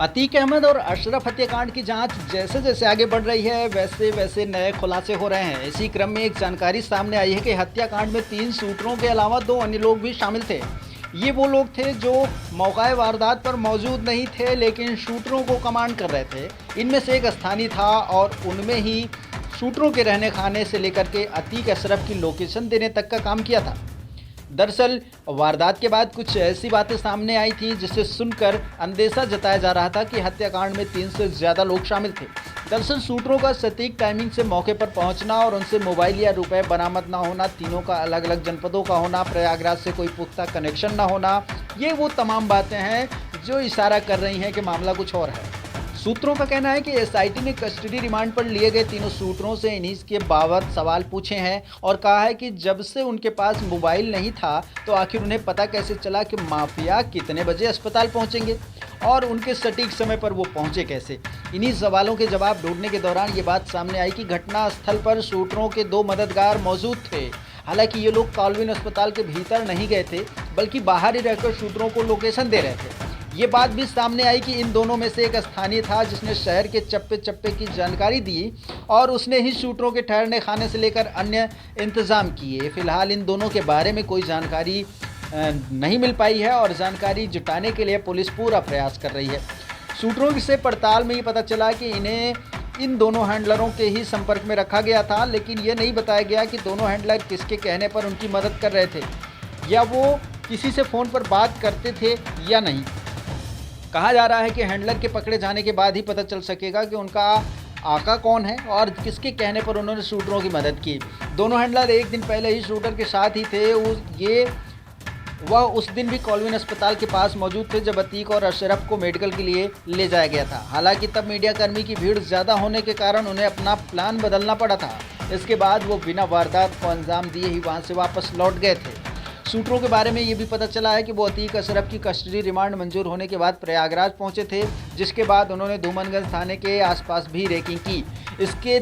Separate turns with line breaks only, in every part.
अतीक अहमद और अशरफ हत्याकांड की जांच जैसे जैसे आगे बढ़ रही है वैसे वैसे नए खुलासे हो रहे हैं। इसी क्रम में एक जानकारी सामने आई है कि हत्याकांड में 3 शूटरों के अलावा 2 अन्य लोग भी शामिल थे। ये वो लोग थे जो मौका वारदात पर मौजूद नहीं थे लेकिन शूटरों को कमांड कर रहे थे। इनमें से एक स्थानीय था और उनमें ही शूटरों के रहने खाने से लेकर के अतीक अशरफ की लोकेशन देने तक का काम किया था। दरअसल वारदात के बाद कुछ ऐसी बातें सामने आई थी जिसे सुनकर अंदेशा जताया जा रहा था कि हत्याकांड में 3 से ज़्यादा लोग शामिल थे। दरअसल शूटरों का सटीक टाइमिंग से मौके पर पहुंचना और उनसे मोबाइल या रुपए बरामद ना होना, तीनों का अलग अलग जनपदों का होना, प्रयागराज से कोई पुख्ता कनेक्शन ना होना, ये वो तमाम बातें हैं जो इशारा कर रही हैं कि मामला कुछ और है। सूत्रों का कहना है कि एसआईटी ने कस्टडी रिमांड पर लिए गए तीनों शूटरों से इन्हीं के बाबत सवाल पूछे हैं और कहा है कि जब से उनके पास मोबाइल नहीं था तो आखिर उन्हें पता कैसे चला कि माफिया कितने बजे अस्पताल पहुंचेंगे और उनके सटीक समय पर वो पहुंचे कैसे। इन्हीं सवालों के जवाब ढूंढने के दौरान ये बात सामने आई कि घटना स्थल पर शूटरों के 2 मददगार मौजूद थे। हालांकि ये लोग कॉल्विन अस्पताल के भीतर नहीं गए थे बल्कि बाहर ही रहकर शूटरों को लोकेशन दे रहे थे। ये बात भी सामने आई कि इन दोनों में से एक स्थानीय था जिसने शहर के चप्पे चप्पे की जानकारी दी और उसने ही शूटरों के ठहरने खाने से लेकर अन्य इंतजाम किए। फिलहाल इन दोनों के बारे में कोई जानकारी नहीं मिल पाई है और जानकारी जुटाने के लिए पुलिस पूरा प्रयास कर रही है। शूटरों से पड़ताल में ये पता चला कि इन्हें इन दोनों हैंडलरों के ही संपर्क में रखा गया था, लेकिन ये नहीं बताया गया कि दोनों हैंडलर किसके कहने पर उनकी मदद कर रहे थे या वो किसी से फ़ोन पर बात करते थे या नहीं। कहा जा रहा है कि हैंडलर के पकड़े जाने के बाद ही पता चल सकेगा कि उनका आका कौन है और किसके कहने पर उन्होंने शूटरों की मदद की। दोनों हैंडलर एक दिन पहले ही शूटर के साथ ही थे। वह उस दिन भी कॉल्विन अस्पताल के पास मौजूद थे जब अतीक और अशरफ को मेडिकल के लिए ले जाया गया था। हालांकि तब मीडियाकर्मी की भीड़ ज़्यादा होने के कारण उन्हें अपना प्लान बदलना पड़ा था। इसके बाद वो बिना वारदात को अंजाम दिए ही वहाँ से वापस लौट गए थे। शूटरों के बारे में ये भी पता चला है कि वो अतीक अशरफ की कस्टडी रिमांड मंजूर होने के बाद प्रयागराज पहुंचे थे, जिसके बाद उन्होंने धूमनगंज थाने के आसपास भी रेकिंग की। इसके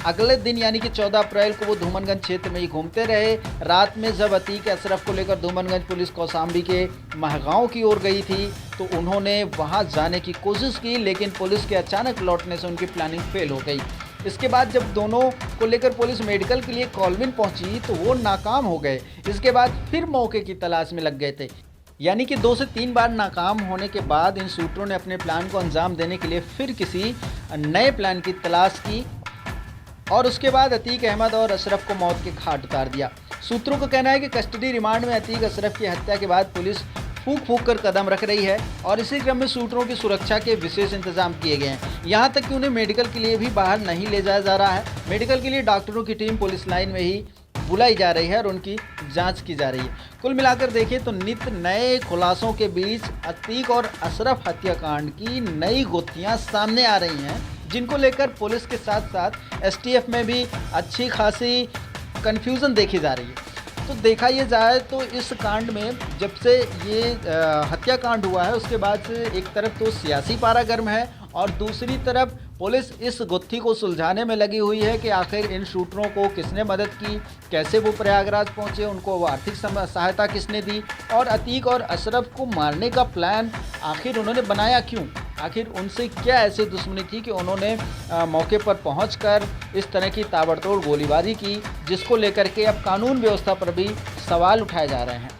अगले दिन यानी कि 14 अप्रैल को वो धूमनगंज क्षेत्र में ही घूमते रहे। रात में जब अतीक अशरफ को लेकर धूमनगंज पुलिस कौसाम्बी के महगांव की ओर गई थी तो उन्होंने वहां जाने की कोशिश की, लेकिन पुलिस के अचानक लौटने से उनकी प्लानिंग फेल हो गई। इसके बाद जब दोनों को लेकर पुलिस मेडिकल के लिए कॉल्विन पहुंची तो वो नाकाम हो गए। इसके बाद फिर मौके की तलाश में लग गए थे। यानी कि 2 से 3 बार नाकाम होने के बाद इन शूटरों ने अपने प्लान को अंजाम देने के लिए फिर किसी नए प्लान की तलाश की और उसके बाद अतीक अहमद और अशरफ को मौत के घाट उतार दिया। सूत्रों का कहना है कि कस्टडी रिमांड में अतीक अशरफ की हत्या के बाद पुलिस फूंक फूंक कर कदम रख रही है और इसी क्रम में शूटरों की सुरक्षा के विशेष इंतजाम किए गए हैं। यहाँ तक कि उन्हें मेडिकल के लिए भी बाहर नहीं ले जाया जा रहा है। मेडिकल के लिए डॉक्टरों की टीम पुलिस लाइन में ही बुलाई जा रही है और उनकी जांच की जा रही है। कुल मिलाकर देखें तो नित्य नए खुलासों के बीच अतीक और अशरफ हत्याकांड की नई गुत्थियाँ सामने आ रही हैं, जिनको लेकर पुलिस के साथ साथ एसटीएफ में भी अच्छी खासी कन्फ्यूज़न देखी जा रही है। तो देखा ये जाए तो इस कांड में जब से ये हत्याकांड हुआ है उसके बाद से एक तरफ तो सियासी पारा गर्म है और दूसरी तरफ पुलिस इस गुत्थी को सुलझाने में लगी हुई है कि आखिर इन शूटरों को किसने मदद की, कैसे वो प्रयागराज पहुंचे, उनको वो आर्थिक सहायता किसने दी और अतीक और अशरफ को मारने का प्लान आखिर उन्होंने बनाया क्यों। आखिर उनसे क्या ऐसी दुश्मनी थी कि उन्होंने मौके पर पहुंचकर इस तरह की ताबड़तोड़ गोलीबारी की, जिसको लेकर के अब कानून व्यवस्था पर भी सवाल उठाए जा रहे हैं।